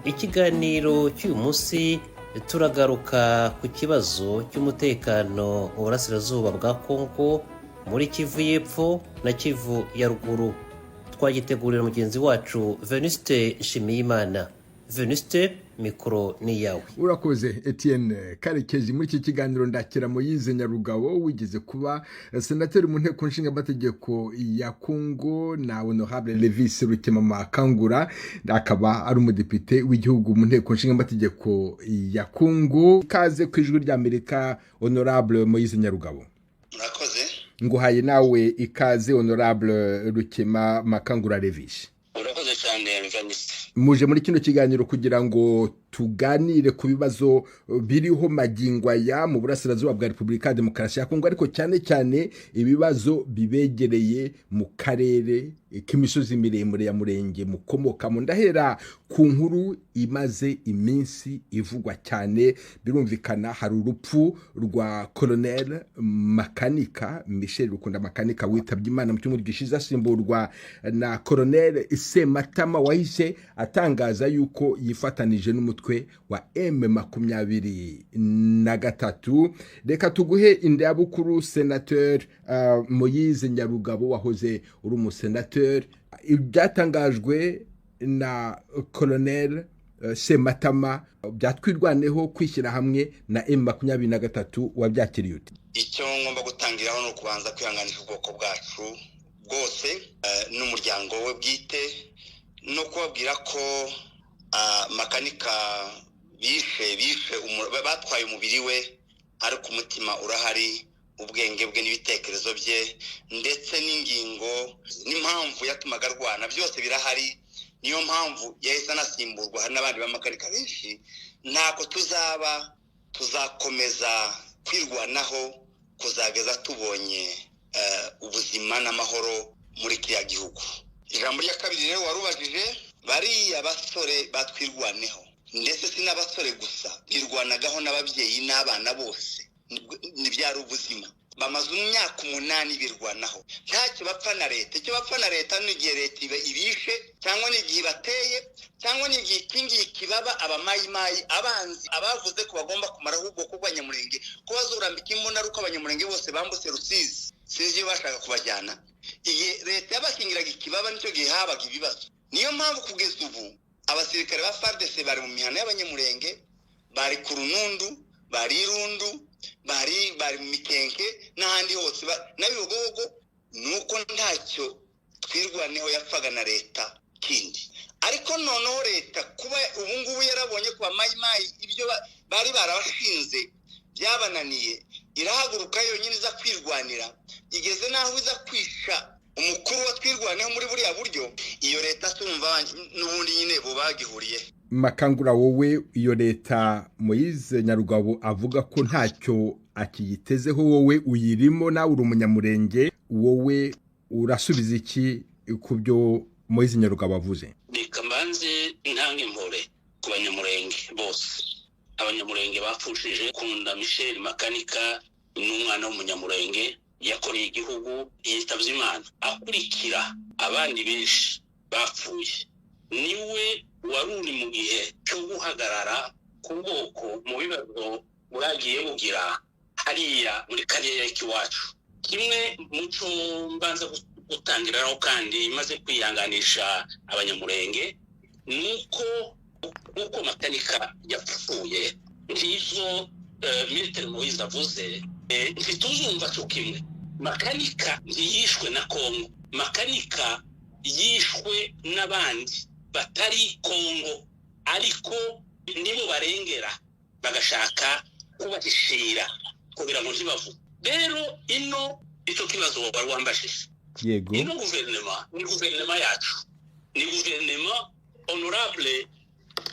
Ikiganiro cy'uyu munsi turagaruka ku kibazo cy'umutekano mu burasirazuba bwa Kongo, muri Kivu y'Epfo na Kivu ya Ruguru. Twagitegurira mugenzi wacu Venuste Nshimiyimana. Venuste, mikoro ni yawe. Urakoze Etienne Karekezi. Muri iki kiganiro ndakira Moise Nyarugabo, wigeze kuba senateri mu nteko nshingamategeko ya Kongo, na Honorable Levis Rukemamakangura akaba ari umudepite w'igihugu mu nteko nshingamategeko ya Kongo. Kaze ku ijwi ry'Amerika Honorable Moise Nyarugabo. Urakoze. Nguhaye nawe ikaze Honorable Rukemamakangura Levis. Urakoze cyane Venuste. Muje muri kino kiganiro kugira ngo tuganire ku bibazo biriho magingwa ya mu burasirazuba bwa Repubulika ya Demokarasi ya Kongo, ariko cyane cyane ibibazo bibegereye mu karere k'imisozi miremure ya Murenge mukomokamo. Ndahera ku nkuru imaze iminsi ivugwa cyane. Birumvikana hari urupfu rwa Colonel Makanika, Michel Rukunda Makanika, witabye Imana mu cyumweru gishize, asimburwa na Colonel Sematama wahise atangaza yuko yifatanije n'umutwe wa M23. Reka tuguhe indabukuru Senateur Moise Nyarugabo, wahoze uri umusenateur. Ibyatangajwe na Colonel Sematama byatwirwaneho kwishyira hamwe na M23 wabyakiriye ute? Icyo ngomba gutangiraho no kubanza kwihanganisha ubwoko bwacu bwose n'umuryango we bwite, no kubabwira ko Makanika bishe batwaye umubiri we, ariko umutima urahari, ubwenge bwe n'ibitekerezo bye ndetse n'ingingo n'impamvu yatumaga arwana byose birahari. Niyo mpamvu yahise anasimburwa. Hari n'abandi b'Amakanika benshi. Ntabwo tuzakomeza kwirwanaho kuzageza tubonye ubuzima n'amahoro muri kiriya gihugu. Ijambo rya kabiri rero warubajije, bariya basore batwirwaneho, ndetse si n'abasore gusa, birwanagaho n'ababyeyi n'abana bose. Nibyari ubuzima. Bamaze imyaka 8 birwanaho. Ntacyo bapfa na leta. Icyo bapfa na leta ni igihe leta ibishe, cyangwa n'igihe bateye, cyangwa n'igihe kingi kibaba abamayimayi abanzi abavuze ko bagomba kumaraho ubwoko bw'Abanyamurenge, ko bazurambika imbona ruko Abanyamurenge bose bambutse Rusizi. Sinzi bashaka kubajyana. Igihe leta yabakingiraga ikibaba nicyo gihe habaga ibibazo. Niyo mpamvu kugeza ubu abasirikare ba FARDC bari mu mihana y'Abanyamurenge, bari ku Runundu, bari Irundu, bari mu Mikenke n'ahandi hose n'abigogo. Nuko ntacyo twirwaneho yapfaga na leta kindi. Ariko noneho leta kuba ubu ngubu yarabonye kuba mayimayi ibyo bari barabashinze byabananiye, irahaguruka yonyine iza kwirwanira, igeze naho iza kwisha umukuru wa twirwaneho muri buriya buryo. Iyo leta tumva n'ubundi nyine bo bagihuriye. Makangura, wowe iyo leta Moise Nyarugabo avuga ko ntacyo akiyitezeho, wowe uyirimo, nawe uri umunyamurenge, wowe urasubiza iki ku byo Moise Nyarugabo avuze? Reka mbanze intange impore ku Banyamurenge bose. Abanyamurenge bapfushije Kunda Michel Makanika n'umwana w'umunyamurenge yakoreye igihugu, yitabye Imana akurikira abandi benshi bapfuye. Niwe wari uri mu gihe cyo guhagarara ku bwoko mu bibazo buragiye bugira hariya muri karere k'iwacu. Kimwe muco mbanza gutangiraho kandi imaze kwihanganisha Abanyamurenge nuko uko Makanika yapfuye, ntizo Military Moise avuze, ntituzumva cyo kimwe. Makanika ntiyishwe na Kongo, Makanika yishwe n'abandi batari Kongo, ariko nibo barengera bagashaka kubahishira kugira ngo ntibavuge. Rero icyo kibazo wari wambashije. Yego. Ino guverinoma yacu ni guverinoma Honorable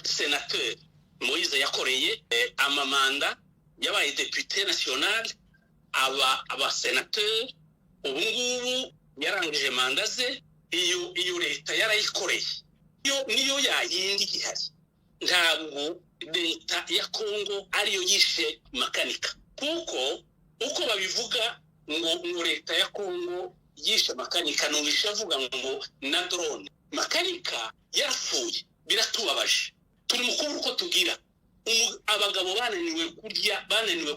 Senateur Moise yakoreye amamanda, yabaye député national, aba senateur. Ubu ngubu yarangije manda ze. Iyo leta yarayikoreye, niyo yayindi gihari. Ntabwo leta ya Kongo ariyo yishe Makanika, kuko uko babivuga ngo leta ya Kongo yishe Makanika, nubisha avuga ngo na drone. Makanika yarapfuye, biratubabaje. turi mu kubura uko tugira. Abagabo bananiwe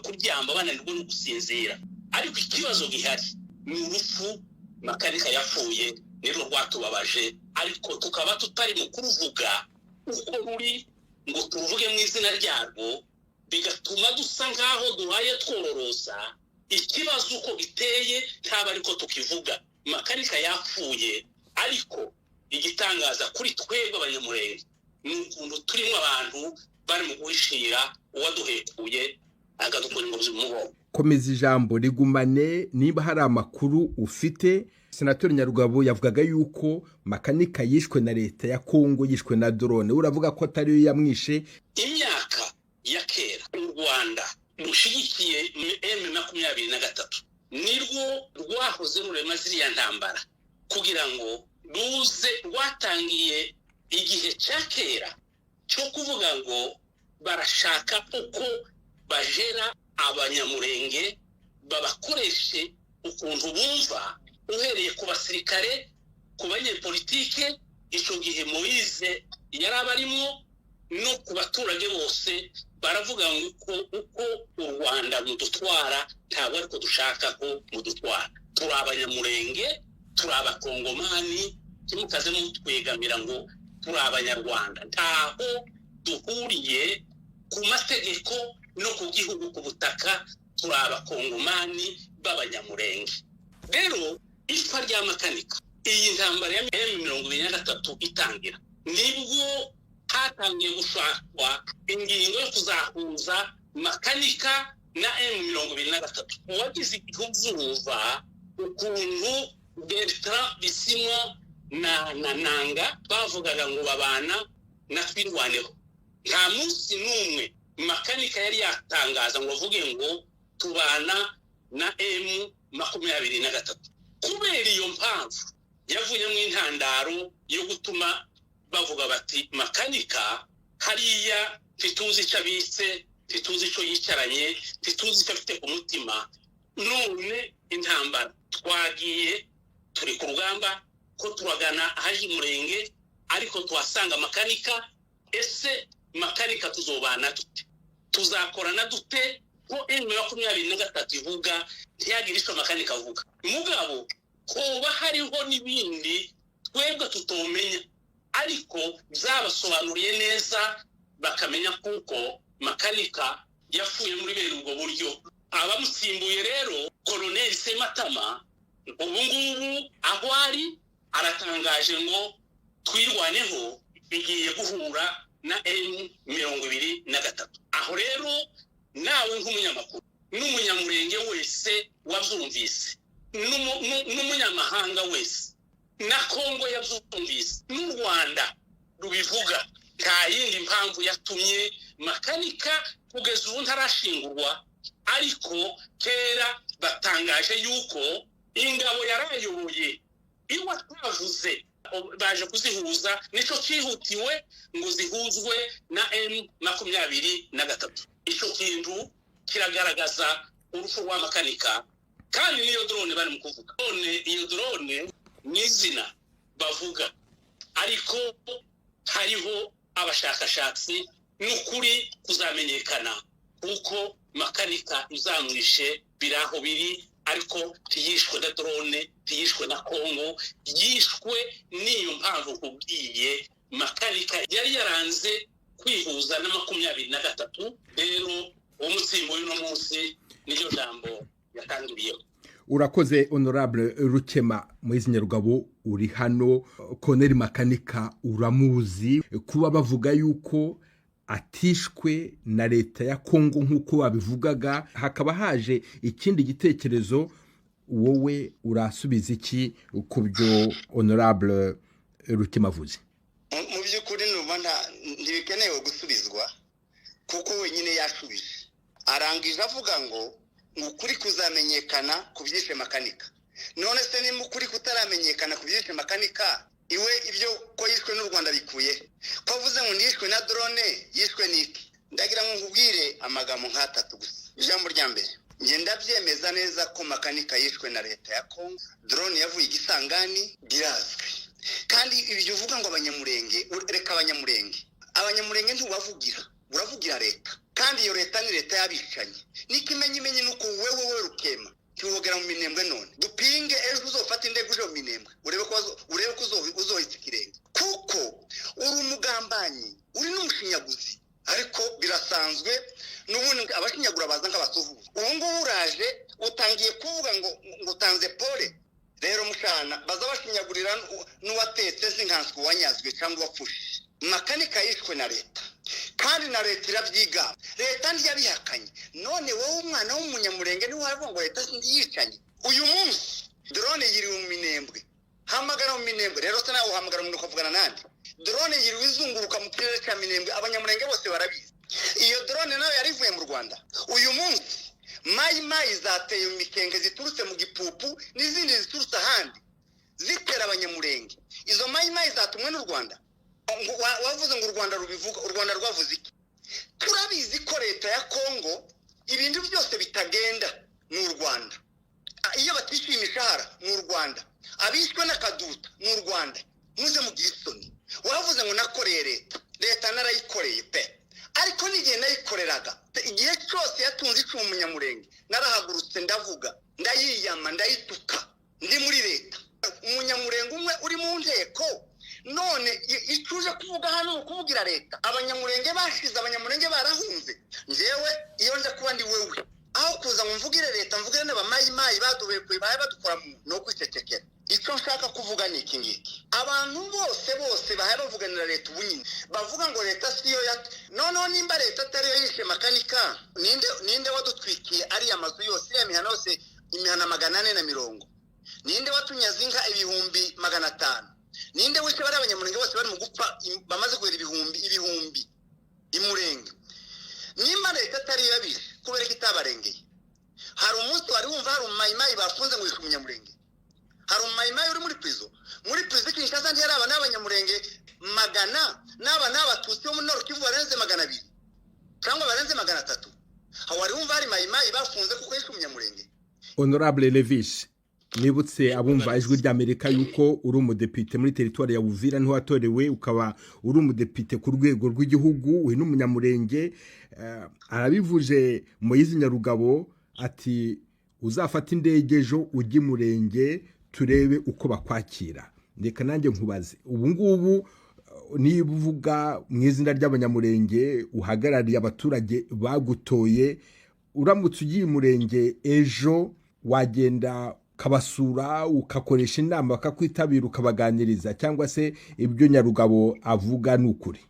kuryamba, bananiwe no gusinzira. Ariko ikibazo gihari ni urupfu Makanika yapfuye, nirwo rwatubabaje, ariko tukaba tutari mu kuruvuga uko ruri ngo tuvuge mu izina ryarwo, bigatuma dusa nkaho duhaye twororosa ikibazo uko giteye, ntaba ariko tukivuga. Makanika yapfuye, ariko igitangaza kuri twebwe abanyamurenge ni ukuntu turimo abantu bari mu guhishira uwaduhekuye agadukora ingobyi mu mugongo. Komeza ijambo rigumane. Niba hari amakuru ufite, Senatori Nyarugabo yavugaga yuko Makanika yishwe na leta ya Kongo, yishwe na drone. Uravuga ko atari yo yamwishe? Imyaka ya kera u Rwanda rushigikiye M23 nirwo rwahoze rurema ziriya ntambara kugira ngo ruze rwatangiye igihe cya kera cyo kuvuga ngo barashaka uko bajera abanyamurenge, babakoreshe ukuntu bumva, uhereye ku basirikare, ku banyepolitike, icyo gihe Moise yari abarimo, no ku baturage bose. Baravuga ngo uko u Rwanda mudutwara ntabwo ariko dushaka ko mudutwara. Turi abanyamurenge, turi abakongomani, kimukaze mutwegamira ngo turi abanyarwanda. Ntaho duhuriye ku mategeko no ku gihugu, ku butaka, turi abakongomani b'abanyamurenge. Rero ipfa rya Makanika, iyi ntambara ya M23 itangira, nibwo hatangiye gushakwa ingingo yo kuzahuza Makanika na M23. Uwagize igihuzuruva ukuntu Bertrand Bisimwa na Nanga bavugaga ngo babana na twirwaneho. Nta munsi n'umwe Makanika yari yatangaza ngo avuge ngo tubana na M23. Kubera iyo mpamvu yavuye mu intandaro yo gutuma bavuga bati Makanika hariya tituzi icyo abitse, tituzi icyo yicaranye, tituzi icyo afite ku mutima. None intambara twagiye, turi ku rugamba ko turagana ahaje umurenge, ariko tuhasanga Makanika. Ese Makanika tuzobana dute? Tuzakorana dute? Ko M23 ivuga ntiyagira icyo Makanika avuga. Mugabo kuba hariho n'ibindi twebwe tutomenya, ariko byabasobanuriye neza bakamenya kuko Makanika yapfuye muri bene ubwo buryo. Abamusimbuye rero Colonel Sematama ubu ngubu aho ari aratangaje ngo twirwaneho bigiye guhura na M23. Aho rero nawe nk'umunyamakuru n'umunyamurenge wese wabyumvise, n'umunyamahanga wese, na Kongo yabyumvise, n'u Rwanda rubivuga, nta yindi mpamvu yatumye Makanika kugeza ubu ntarashingurwa. Ariko kera batangaje yuko ingabo yarayoboye iwe atavuze, baje kuzihuza, nicyo cyihutiwe ngo zihuzwe na M23. Icyo kintu kiragaragaza urupfu rwa Makanika, kandi niyo drone bari mu kuvuga. None iyo drone ni izina bavuga, ariko hariho abashakashatsi n'ukuri kuzamenyekana kuko Makanika izamwishe biraho biri, ariko tiyishwe na drone, tiyishwe na Kongo, yishwe n'iyo mpamvu kubwiye. Makanika yari yaranze kwihuza na 23. Rero umutsimbo y'uno munsi niyo jambo yatangiriyeho. Urakoze Honorable Rukema. Moise Nyarugabo uri hano. Colonel Makanika uramuzi, kuba bavuga yuko atishwe na leta ya Kongo nk'uko wabivugaga, hakaba haje ikindi gitekerezo, wowe urasubiza iki ku byo Honorable Rukema avuze? Mu by'ukuri n'ubona ntibikenewe gusubizwa kuko wenyine yashubije. Arangije avuga ngo ukuri kuzamenyekana ku byishe Makanika. None se ni ukuri kutaramenyekana ku byishe Makanika, iwe ibyo ko yishwe n'u Rwanda bikuye? Ko avuze ngo nishwe na drone, yishwe niki? Ndagira ngo nkubwire amagambo nk'atatu gusa. Ijambo rya mbere, nge ndabyemeza neza ko Makanika yishwe na leta ya Kongo. Drone yavuye igisangani birazwi. Kandi ibyo uvuga ngo abanyamurenge, reka abanyamurenge, abanyamurenge ntubavugira uravugira leta kandi iyo leta ni leta y'abishanye n'ikimenyimenyi nuko wewe rukema cyogera mu minembwe none dupinge ejo uzofata indego uje mu minembwe urebe ko uzohita ikirenge kuko uri umugambanyi uri n'umushinyaguzi ariko birasanzwe n'ubundi abashinyagura baza nk'abasuhuza ubu ngubu uraje utangiye kuvuga ngo utanze pole rero mushana baza bashinyagurira n'uwatetse sinkanswe wanyazwe cyangwa wapfushije makanika yishwe na leta kandi na leta irabyiga leta ntiyabihakanye none wowe umwana w'umunyamurenge ni wavuga ngo leta yicanye uyu munsi drone yiriwe mu minembwe hamagara mu minembwe rero se nawe uhamagara umuntu ukavugana nande drone yiriwe izunguruka mu kirere cya minembwe abanyamurenge bose barabizi iyo drone nayo yarivuye mu Rwanda uyu munsi mayi zateye mu mikenge ziturutse mu gipupu n'izindi ziturutse ahandi zitera abanyamurenge izo mayi zatumwe n'u Rwanda wavuze ngo u Rwanda rubivuga u Rwanda rwavuze iki turabizi ko leta ya Kongo ibintu byose bitagenda n'u Rwanda iyo batishyuye imishahara n'u Rwanda abishwe n'akaduta n'u Rwanda muze mugira isoni wavuze ngo nakoreye leta narayikoreye pe ariko n'igihe nayikoreraga igihe cyose yatunze icumu umunyamurenge narahagurutse ndavuga ndayiyama ndayituka ndi muri leta umunyamurenge umwe uri mu nteko none icuje kuvuga hano kuvugira leta abanyamurenge bashize abanyamurenge barahunze njyewe iyo nje kuba ndi wewe aho kuza ngo mvugire leta mvugire n'abamayi badubuye baye badukora no kwicecekera icyo nshaka kuvuga ni iki ngiki abantu bose bahaye bavuganira leta ubunyine bavuga ngo leta siyo noneho nimba leta atari yo yishe makanika ninde wadutwikiye ariya mazu yose ya mihana yose imihana 440 ninde watunyaze inka 500 ninde wishe bari abanyamurenge bose bari mu gupfa bamaze kwera ibihumbi imurenge nimba leta atari yo yabishe kubera kitabarengeye hari umunsi wari wumva hari umayimayi bafunze ngo yishe umunyamurenge hari umayimayi uri muri prison Kinshasa ndi hari abanyamurenge magana n'abatutsi bo muri Nord Kivu barenze 200 cyangwa barenze 300 hawari wumva hari mayimayi bafunze kuko yishe umunyamurenge Honorable Levis nibutse abumva ijwi ry'Amerika yuko uri umudepite muri territoire ya Uvira ntiwatorewe ukaba uri umudepite ku rwego rw'igihugu we n'umunyamurenge arabivuje Moyizi Nyarugabo ati uzafata indege ejo ujye murenge turebe uko bakwakira ndeka nanjye nkubaze ubu ngubu niba uvuga mu izina ry'abanyamurenge uhagarariye abaturage bagutoye uramutse ugiye murenge ejo wagenda kabasura ukakoresha inama bakakwitabira ukabaganiriza cyangwa se ibyo Nyarugabo avuga n'ukuri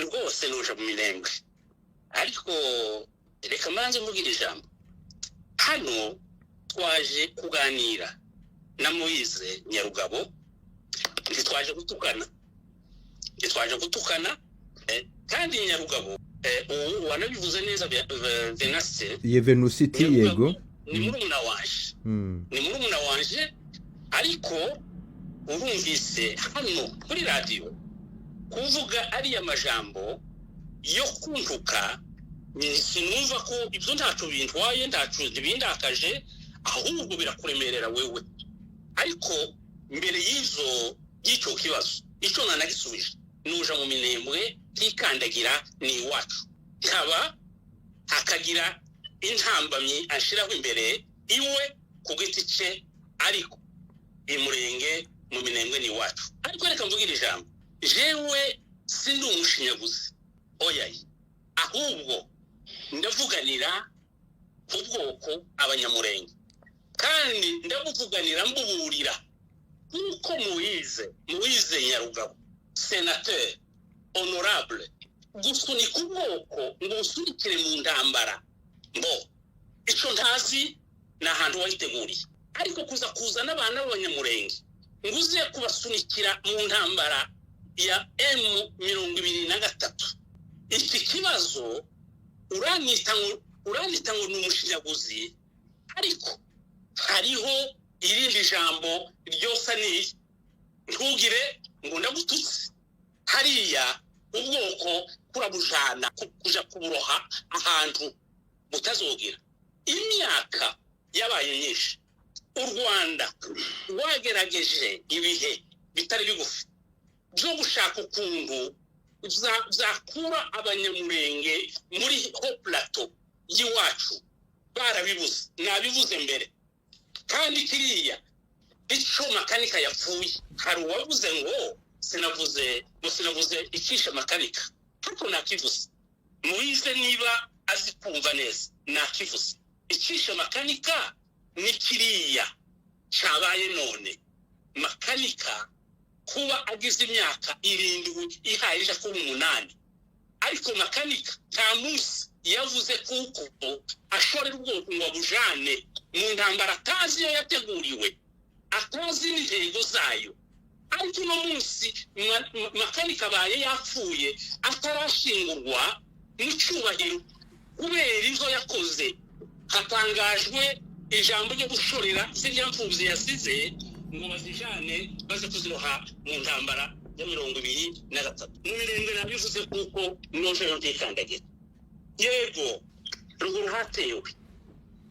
rwose nuje mu minembwe ariko reka manze mvugira ijambo hano twaje kuganira na Moyize Nyarugabo ntitwaje gutukana kandi Nyarugabo wanabivuze neza Venance Yevenusiti yego ni murumuna wanje ariko urumvise hano kuri radio kuvuga ari amajambo yo kuntuka sinumva ko ibyo ntacu bintwaye ndacu bindakaje ahubwo birakuremerera wewe ariko mbere y'icyo kibazo icyo nanagisubije nuja mu minembwe kikandagira ni iwacu nkaba hakagira intambamyi ashiraho imbere iwe ku giti cye ariko imurenge mu minembwe ni iwacu ariko reka mvugira ijambo jewe sindi umushinyaguzi oyayi ahubwo ndavuganira ku bwoko abanyamurenge kandi ndabuvuganira mbuburira kuko Moyize Nyarugabo senateur honorable gusunika ubwoko ngo usunikire mu ndambara mbo icyo ntazi ni ahantu wayiteguriye ariko kuza n'abana b'abanyamurenge ngo uze kubasunikira mu ntambara ya M23 iki kibazo uranita ngo ni umushinyaguzi ariko hariho irindi jambo ryose ni ntugire ngo ndagututse hariya ubwoko kurabujana kuja kuburoha ahantu butazogira imyaka yabaye nyinshi u Rwanda rwagerageje ibihe bitari bigufi byo gushaka ukuntu zakura abanyamurenge muri ho plateau y'iwacu barabibuze nabivuze mbere kandi kiriya ico makanika yapfuye hari uwavuze ngo sinavuze icisha makanika kuko nakivuze muize niba azi kumva neza nakivuze icisha makanika ni kiriya cabaye none makanika kuba agize imyaka 7 ihayije ku 8 ariko makanika nta munsi yavuze kuko ashorera ubwoko ngo abujane mu ntambara atazi iyo yateguriwe atazi n'intego zayo ariko uno munsi makanika abaye yapfuye atarashingurwa mu cyubahiro kubera izo yakoze hatangajwe ijambo ryo gushorera ziriya mfubyi yasize ngo bazijane baze kuziroha mu ntambara ya 23 n'irembe nabivuze kuko noje yondekandagira yego ruguru hatewe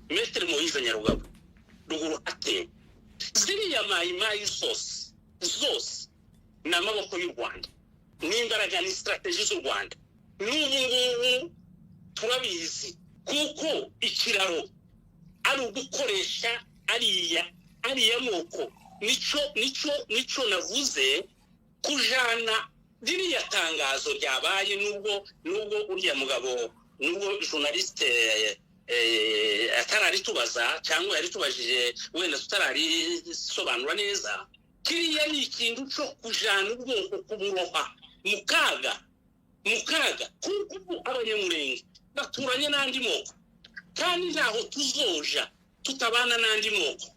Maitre Moise Nyarugabo ruguru hatewe ziriya mayimayi zose n'amaboko y'u Rwanda n'imbaraga ni strategy z'u Rwanda n'ubu ngubu turabizi kuko ikiraro ari ugukoresha ariya moko nico navuze kujana ririya tangazo ryabaye nubwo uriya mugabo nubwo journaliste atarari tubaza cyangwa yari tubajije wenda tutarari sobanura neza kiriya ni ikintu cyo kujana ubwoko kuburoha mukaga kuko abanyamurenge baturanye n'andi moko kandi ntaho tuzoja tutabana n'andi moko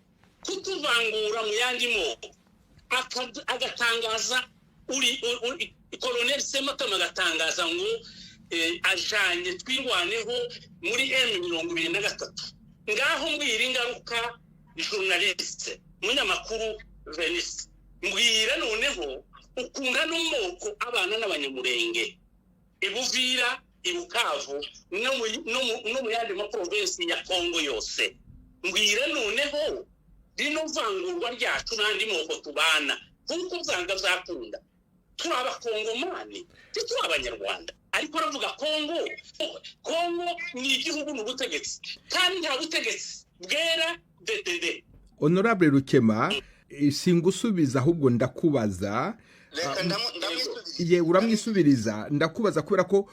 kutuvangura mu yandi moko agatangaza Colonel Sematama agatangaza ngo ajanye twirwaneho muri M23 ngaho mbwira ingaruka journaliste munyamakuru Venice mbwira noneho ukunda n'umoko abana n'abanyamurenge ibuvira ibukavu no mu yandi ma province ya Kongo yose mbwira noneho rino vangurwa ryacu n'andi moko tubana kuko uzanga zakunda turi abakongomani turi abanyarwanda ariko aravuga Kongo ni igihugu n'ubutegetsi kandi nta butegetsi bwera DDD. Honorable Rukema singusubiza ahubwo ndakubaza ye uramwisubiriza ndakubaza kubera ko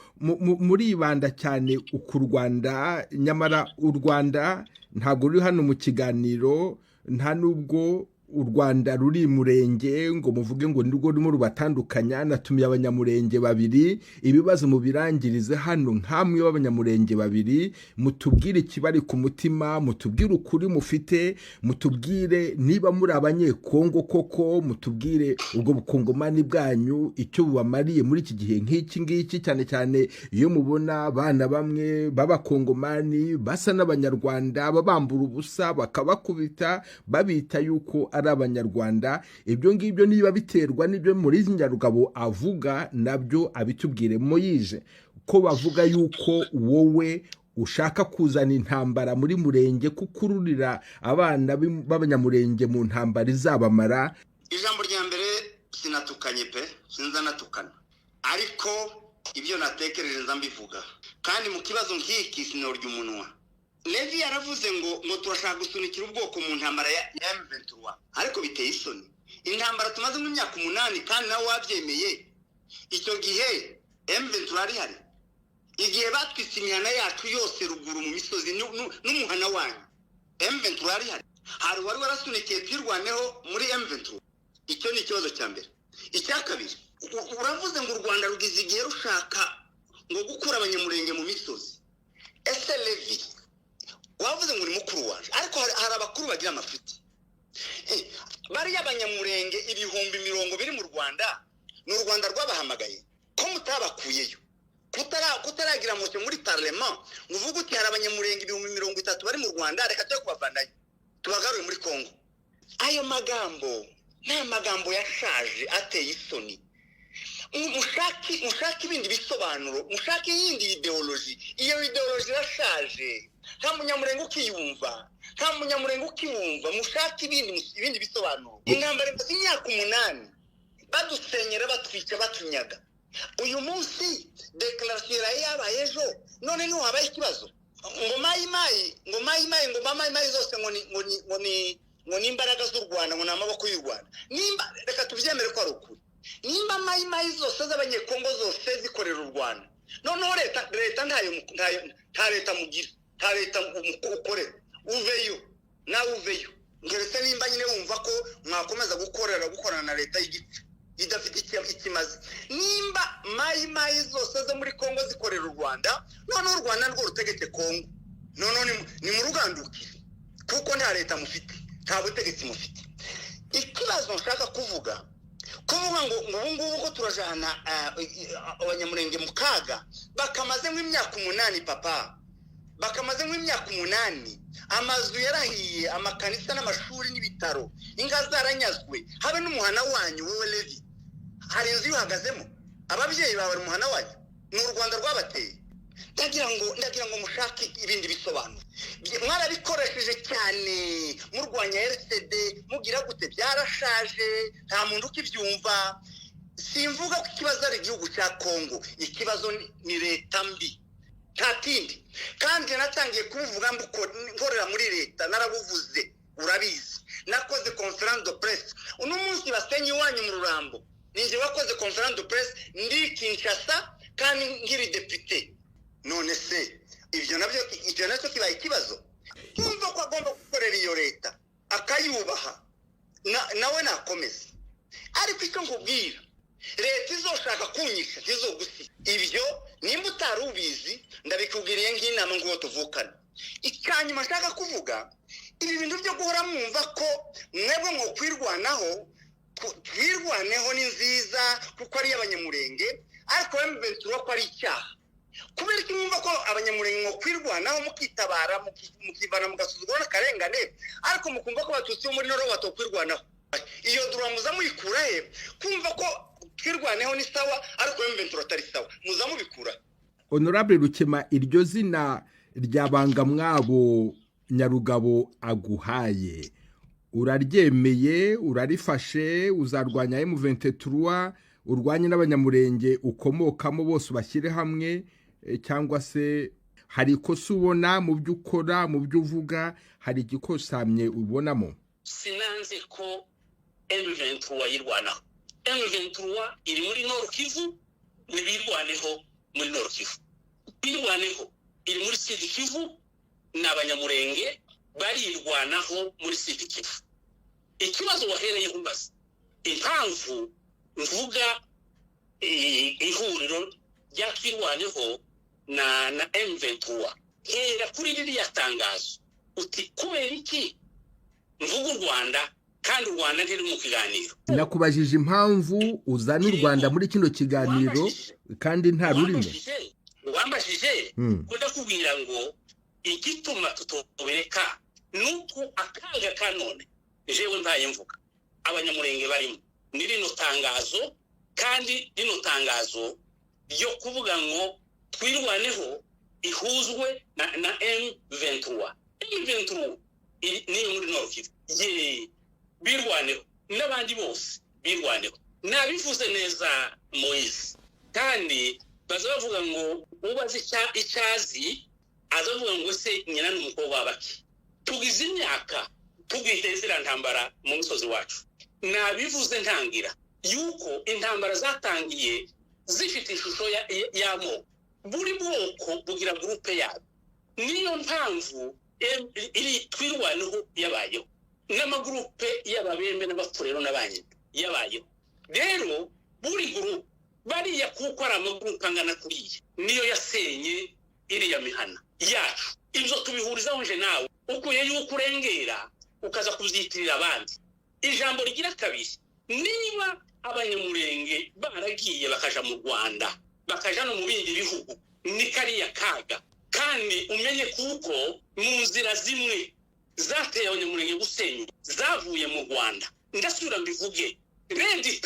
muri ibanda cyane ku Rwanda nyamara u Rwanda ntabwo ruri hano mu kiganiro nta nubwo u Rwanda ruri murenge ngo muvuge ngo nirwo rurimo rubatandukanya natumiye abanyamurenge babiri ibibazo mu birangirize hano nkamwe b'abanyamurenge babiri mutubwire ikibari ku mutima mutubwire ukuri mufite mutubwire niba muri abanyekongo koko mutubwire ubwo bukongomani bwanyu icyo bubamariye muri iki gihe nk'iki ngiki cyane cyane iyo mubona abana bamwe b'abakongomani basa n'abanyarwanda babambura ubusa bakabakubita babita yuko ari abanyarwanda ibyo ngibyo niba biterwa n'ibyo muri Nyarugabo avuga nabyo abitubwire Moise ko bavuga yuko wowe ushaka kuzana intambara muri murenge kukururira abana b'abanyamurenge mu ntambara izabamara. Ijambo rya mbere sinatukanye pe sinzanatukana ariko ibyo natekereje nzambivuga kandi mu kibazo nk'iki sinorya umunwa. Levi yaravuze ngo turashaka gusunikira ubwoko mu ntambara ya M23 ariko biteye isoni intambara tumaze mu myaka 8 kandi nawe wabyemeye icyo gihe M23 ari hari igihe batwitse imihana yacu yose ruguru mu misozi n'umuhana wanyu M23 ari hari wari warasunikiye twirwaneho muri M23 icyo ni ikibazo cya mbere. Icya kabiri uravuze ngo u Rwanda rugize igihe rushaka ngo gukura abanyamurenge mu misozi ese Levi wavuze ngo uri mukuru waje ariko hari abakuru bagira amafuti bari y'abanyamurenge 200,000 biri mu Rwanda n'u Rwanda rwabahamagaye ko mutabakuyeyo kutaragira moto muri parlement uvuga uti hari abanyamurenge 30,000 bari mu Rwanda reka cyo kubavanayo tubagaruye muri Kongo. Ayo magambo nta magambo yashaje ateye isoni. Mushaki ibindi bisobanuro mushaki yindi ideology iyo ideology yashaje nta munyamurenge ukiyumva mushaki ibindi bisobanuro. Intambara y'imyaka 8 badusenyera batwica batunyaga uyu munsi declaration yabaye ejo none no habaye ikibazo ngo mayi zose ngo ni imbaraga z'u Rwanda ngo namaboko y'u Rwanda nimba reka tubyemere ko ari ukuri nimba mayi zose z'abanyekongo zose zikorera u Rwanda noneho leta nta leta mugira nta leta ukorera uveyo nawe uveyo ngeretse nimba nyine wumva ko mwakomeza gukorana na leta y'igiti idafite ikimaze nimba mayi zose zo muri Kongo zikorera u Rwanda noneho u Rwanda rwo rutegetse Kongo noneho ni mu rugandukire kuko nta leta mufite nta butegetsi mufite ikibazo nshaka kuvuga ngo ubu ko turajana abanyamurenge mu kaga bakamaze nk'imyaka 8 papa bakamaze nk'imyaka 8 amazu yarahiye amakanisa n'amashuri n'ibitaro inga zaranyazwe habe n'umuhana wanyu wowe Levi hari inzu yuhagazemo ababyeyi bawe umuhana wanyu ni u Rwanda rwabateye ndagira ngo mushake ibindi bisobanuro mwarabikoresheje cyane murwanya RCD mugira gute byarashaje nta muntu ukibyumva simvuga ko ikibazo ari igihugu cya Kongo ikibazo ni leta mbi nta kindi kandi natangiye kubivuga mbuko nkorera muri leta narabuvuze urabizi nakoze conference de presse uno munsi basenye wanyu mu Rurambo ninje wakoze conference de presse ndi Kinshasa kandi ngiri député none se ibyo nacyo kibaye ikibazo kumva ko agomba gukorera iyo leta akayubaha nawe nakomeza ariko icyo nkubwira leta izoshaka kunyisha ntizogusiga ibyo nimba utarubizi ndabikubwiriye nk'inama ngo tuvukane icyanyuma nshaka kuvuga ibi bintu byo guhora mwumva ko mwebwe ngo kwirwanaho twirwaneho ni nziza kuko ari abanyamurenge ariko M23 ko ari icyaha kubera ko mwumva ko abanyamurenge ngo kwirwanaho mukitabara mukivana mugasuzugura n'akarengane ariko mukumva ko batutsi bo muri noro batokwirwanaho iyo duramuza muyikura he kumva ko twirwaneho ni sawa ariko M23 atari sawa muza mubikura Honorable Rukema iryo zina ryabanga mwabo Nyarugabo aguhaye uraryemeye urarifashe uzarwanya M23 urwanye n'abanyamurenge ukomokamo bose bashyire hamwe cyangwa se hari ikosa ubona mu byo ukora mu byo uvuga hari igikosamye ubonamo sinanze ko M23 yirwanaho M23 iri muri Nord Kivu nibirwaneho muri Nord Kivu birwaneho iri muri Sud Kivu n'abanyamurenge barirwanaho muri Sud Kivu ikibazo wahereye umbaza impamvu mvuga ihuriro ryakirwaneho na M23 hera kuri ririya tangazo uti kubera iki mvuga u Rwanda kandi u Rwanda ntiri mu kiganiro nakubajije impamvu uzana u Rwanda muri kino kiganiro kandi nta rurimo wambajije kudakubwira ngo igituma tutobereka nuko akaga kanone jewe mbaye mvuga abanyamurenge barimo ni rino tangazo kandi rino tangazo ryo kuvuga ngo twirwaneho ihuzwe na M23 ni muri Nord Kivu birwaneho n'abandi bose birwaneho nabivuze neza Moise kandi bazavuga ngo ubaze icyazi azavuga ngo se nyina n'umukobwa wabaki tugize imyaka tugitezera ntambara mu musozi wacu nabivuze ntangira yuko intambara zatangiye zifite ishusho y'amoko buri bwoko bugira groupe yabo niyo mpamvu iri twirwaneho yabayeho n'amagroupe y'ababembe n'abapfurero n'abanyine yabayeho rero buri groupe bariya kuko ari amagroupe angana kuriya niyo yasenye iriya mihana yacu ibyo tubihurizaho nje nawe ukuye yuko urengera ukaza kuvyitirira abandi ijambo rigira kabiri niba abanyamurenge baragiye bakaja mu Rwanda bakaja no mu bindi bihugu ni kariya kaga kandi umenye kuko mu nzira zimwe zateye abanyamurenge gusenya zavuye mu Rwanda ndasubira mbivuge Rendi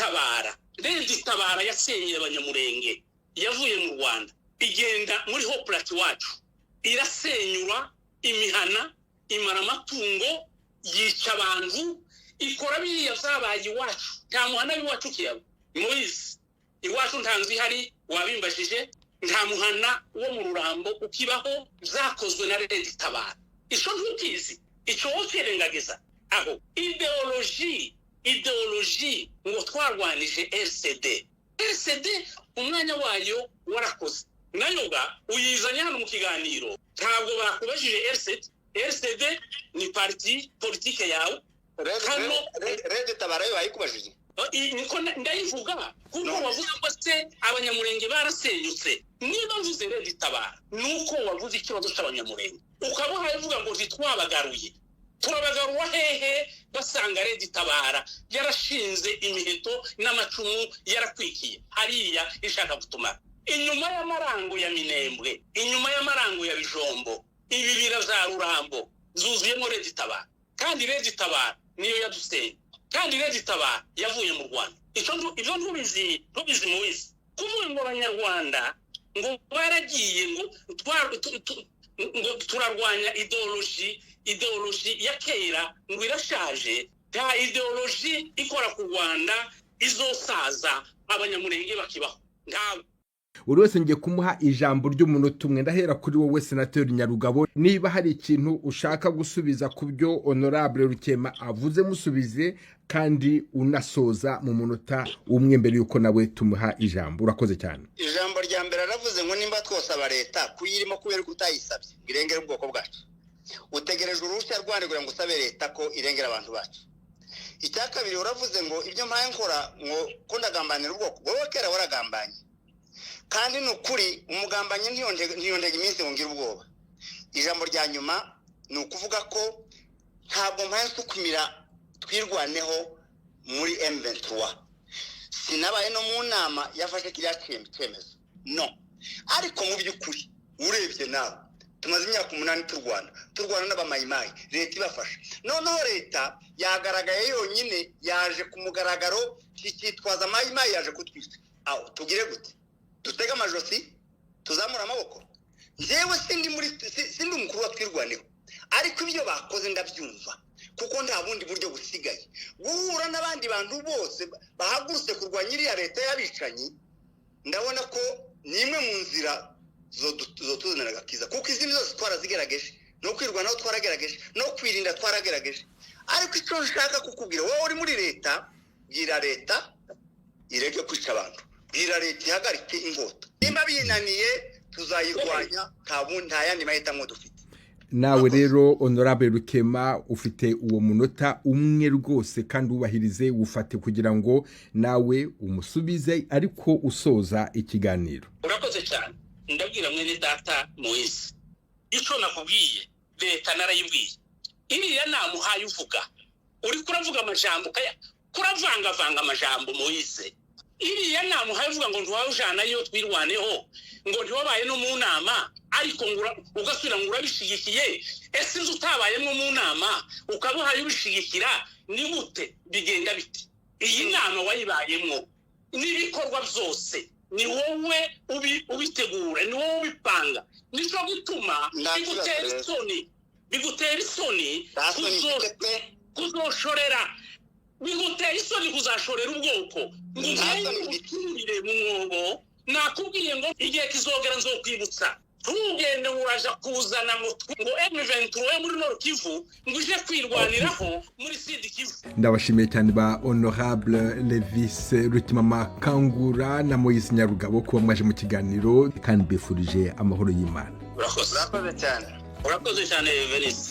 Tabara yasenye abanyamurenge yavuye mu Rwanda igenda muri Hoplate wacu irasenyura imihana imara amatungo yica abantu ikora biriya zabaye iwacu nta muhana w'iwacu kiyabo Moise iwacu ntanzu ihari wabimbajije nta muhana wo mu Rurambo ukibaho zakozwe na Leta Itabara ico ntukizi ico wokirengagiza aho ideology ngo twarwanije RCD umwanya wayo warakoze nayoga uyizanye hano mu kiganiro ntabwo bakubajije RCD ni parti politique yawe hano Leta Itabara yo bayikubajije niko ndayivuga kuko wavuze ko se abanyamurenge barasenyutse niba mvuze Leta Itabara nuko wavuze ikibazo cy'abanyamurenge ukabaha ivuga ngo twabagaruye turabagaruwa hehe basanga Leta Itabara yarashinze imiheto n'amacumu yarakwikiye hariya ishaka gutuma inyuma y'amarango ya Minembwe inyuma y'amarango ya Bijombo ibibira za Rurambo zuzuyemo Leta Itabara kandi Leta Itabara niyo yadusenye kandi Leta Itabara yavuye mu Rwanda ibyo ntubizi muwizi kuvuga ngo abanyarwanda ngo baragiye ngo turarwanya ideology ya kera ngo irashaje nta ideology ikora ku Rwanda izosaza abanyamurenge bakibaho ntawe buri wese ngiye kumuha ijambo ry'umunota umwe ndahera kuri wowe Senateri Nyarugabo niba hari ikintu ushaka gusubiza ku byo Honorable Rukema avuze musubize kandi unasoza mu munota umwe mbere yuko nawe tumuha ijambo urakoze cyane ijambo rya mbere aravuze ngo nimba twosaba Leta kuyirimo kubera ko utayisabye irengera ubwoko bwacu utegereje uruhushya rwandikira ngo usabe Leta ko irengera abantu bacu icya kabiri uravuze ngo ibyo mpaye nkora ngo ko ndagambanira ubwoko wowe kera waragambanye kandi nukuri umugambanyi ntiyondega iminsi ngo ngire ubwoba ijambo rya nyuma ni ukuvuga ko ntabwo mpaye sukumira twirwaneho muri M23 sinabaye no mu nama yafashe kiriya cyemezo no ariko mu by'ukuri urebye nawe tumaze imyaka 8 turwana n'abamayimayi Leta ibafasha noneho Leta yagaragaye yonyine yaje ku mugaragaro cyitwaza amayimayi yaje kutwisa aho tugire gute dutega amajosi tuzamura amaboko njyewe sindi umukuru wa twirwaneho ariko ibyo bakoze ndabyumva kuko nta bundi buryo busigaye guhura n'abandi bantu bose bahagurutse kurwanya iriya Leta y'abicanyi ndabona ko ni imwe mu nzira zo tuzanira agakiza kuko izindi zose twarazigerageje no kwirwanaho twaragerageje no kwirinda twaragerageje ariko icyo nshaka kukubwira wowe uri muri Leta bwira Leta ireke kwica abantu bwira Leta ihagarike ingota nimba binaniye tuzayirwanya nta yandi mahitamo dufite nawe rero Honorable Rukema ufite uwo munota umwe rwose kandi ubahirize ufate kugira ngo nawe umusubize ariko usoza ikiganiro urakoze cyane ndabwira mwene data Moise ico nakubwiye Leta narayibwiye iriya namuhaye uvuga uri kuravuga amajambo kuravanga amajambo Moise iriya namuhaye uvuga ngo ntiwajana yo twirwaneho ngo ntiwabaye no mu nama ariko ugasubira ngo urabishigikiye ese utabayemo mu nama ukabuhaye ubishigikira ni gute bigenda biti iyi nama wayibayemo n'ibikorwa byose ni wowe ubitegura ni wowe ubipanga nico gituma bigutera isoni kuzoshorera bigutera isoni kuzashorera ubwoko ngo uturire mu mwobo nakubwiye ngo igihe kizogera nzokwibutsa ntugende uraja kuzana ngo M23 muri Nord Kivu ngo uje kwirwaniraho muri Sud Kivu. Ndabashimiye cyane ba Honorable Levis Rukimamakangura na Moise Nyarugabo kuba mwaje mu kiganiro kandi bifurije amahoro y'Imana. Urakoze cyane Venise.